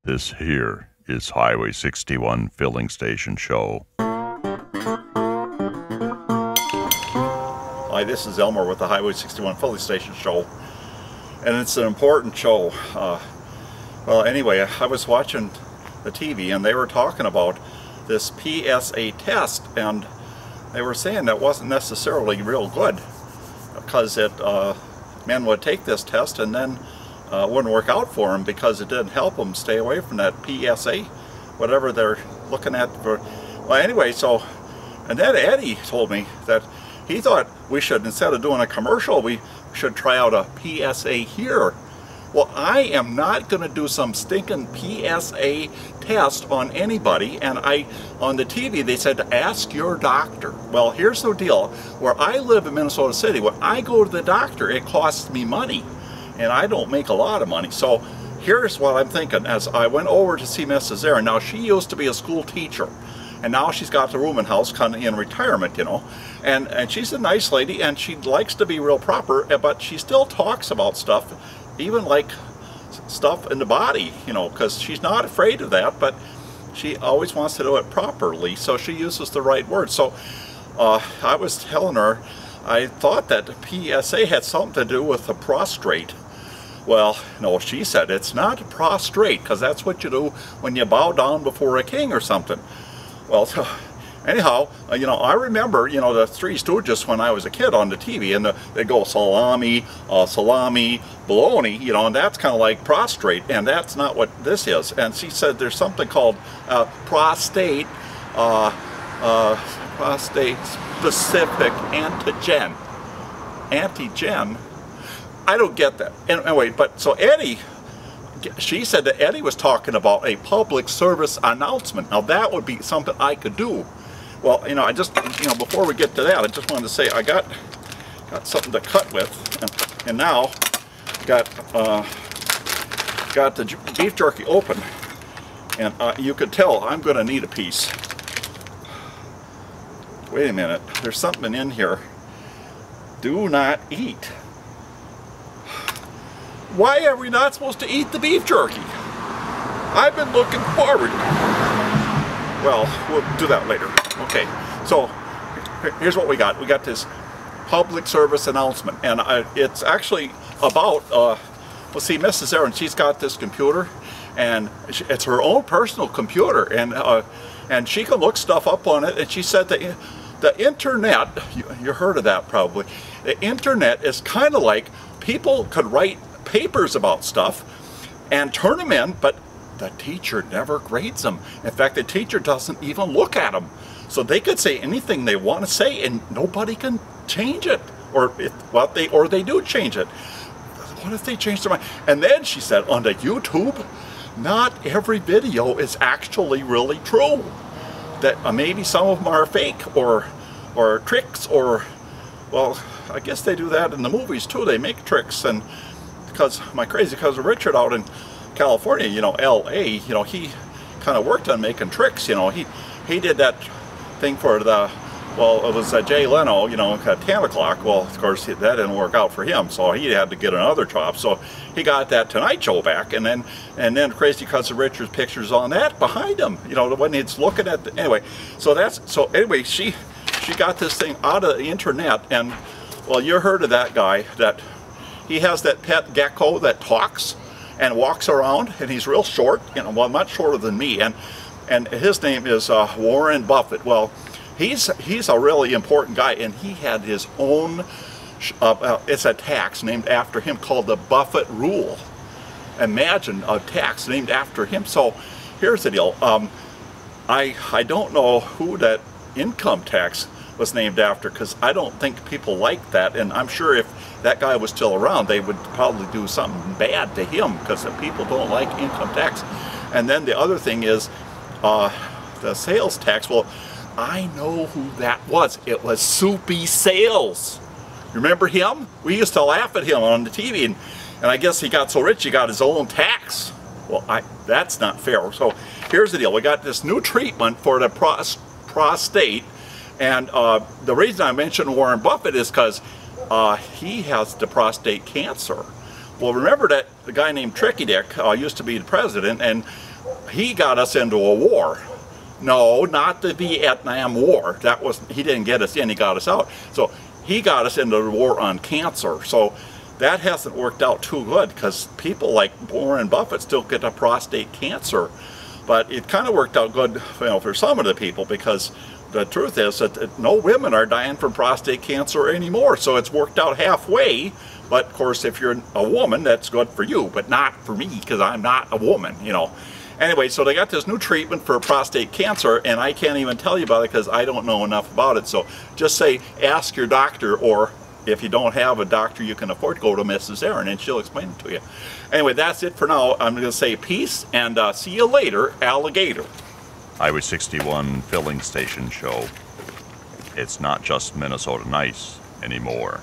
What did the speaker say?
This here is Highway 61 Filling Station Show. Hi, this is Elmer with the Highway 61 Filling Station Show, and it's an important show. Well, anyway, I was watching the TV and they were talking about this PSA test, and they were saying that wasn't necessarily real good because men would take this test and then wouldn't work out for them because it didn't help them stay away from that PSA, whatever they're looking at. Well, anyway, so, and then Eddie told me that he thought we should, instead of doing a commercial, we should try out a PSA here. Well, I am not going to do some stinking PSA test on anybody, and on the TV they said to ask your doctor. Well, here's the deal. Where I live in Minnesota City, when I go to the doctor, it costs me money, and I don't make a lot of money. So here's what I'm thinking as I went over to see Mrs. Zehren. Now, she used to be a school teacher, and now she's got the rooming house kind of in retirement, you know. And she's a nice lady, and she likes to be real proper, but she still talks about stuff, even like stuff in the body, you know, because she's not afraid of that, but she always wants to do it properly, so she uses the right words. So I was telling her I thought that the PSA had something to do with the prostrate. Well, no, she said it's not prostrate, because that's what you do when you bow down before a king or something. Well, so anyhow, you know, I remember, you know, the Three Stooges when I was a kid on the TV, and they go salami, salami, bologna, you know, and that's kind of like prostrate, and that's not what this is. And she said there's something called prostate specific antigen. Antigen? I don't get that. Anyway, but so Eddie, she said that Eddie was talking about a public service announcement. Now that would be something I could do. Well, you know, I just, you know, before we get to that, I just wanted to say I got something to cut with, and now got the beef jerky open, and you could tell I'm going to need a piece. Wait a minute, there's something in here. Do not eat. Why are we not supposed to eat the beef jerky? I've been looking forward. Well, we'll do that later. Okay, so here's what we got. We got this public service announcement, and it's actually about, well, see, Mrs. Zehren, she's got this computer, and it's her own personal computer, and she can look stuff up on it, and she said that the internet, you heard of that probably, the internet is kind of like people could write papers about stuff and turn them in, but the teacher never grades them. In fact, the teacher doesn't even look at them. So they could say anything they want to say and nobody can change it. Or they do change it. What if they change their mind? And then she said on the YouTube, not every video is actually really true. That maybe some of them are fake or tricks, or, well, I guess they do that in the movies too. They make tricks, and because my crazy cousin Richard out in California, you know, LA, you know, he kind of worked on making tricks, you know. He did that thing for the, well, it was Jay Leno, you know, at 10 o'clock. Well, of course, that didn't work out for him, so he had to get another job. So he got that Tonight Show back, and then crazy cousin Richard's pictures on that behind him, you know, when he's looking at the, anyway. So anyway, she got this thing out of the internet, and, well, you heard of that guy, that he has that pet gecko that talks and walks around, and he's real short, you know, well, much shorter than me, and his name is Warren Buffett. Well, he's a really important guy, and he had his own, it's a tax named after him called the Buffett Rule. Imagine a tax named after him. So here's the deal. I don't know who that income tax was named after, because I don't think people like that, and I'm sure if that guy was still around, they would probably do something bad to him, because the people don't like income tax. And then the other thing is the sales tax. Well, I know who that was. It was Soupy Sales. Remember him? We used to laugh at him on the TV, and I guess he got so rich he got his own tax. Well, that's not fair. So here's the deal. We got this new treatment for the prostate, and the reason I mentioned Warren Buffett is because he has the prostate cancer. Well, remember that the guy named Tricky Dick used to be the president, and he got us into a war. No, not the Vietnam War. That was, he didn't get us in, he got us out. So he got us into the war on cancer. So that hasn't worked out too good because people like Warren Buffett still get a prostate cancer. But it kind of worked out good, you know, for some of the people, because the truth is that no women are dying from prostate cancer anymore. So it's worked out halfway. But of course, if you're a woman, that's good for you, but not for me, because I'm not a woman, you know. Anyway, so they got this new treatment for prostate cancer, and I can't even tell you about it because I don't know enough about it. So just say, ask your doctor, or if you don't have a doctor you can afford, go to Mrs. Zehren and she'll explain it to you. Anyway, that's it for now. I'm going to say peace and see you later, alligator. Highway 61 filling station show. It's not just Minnesota nice anymore.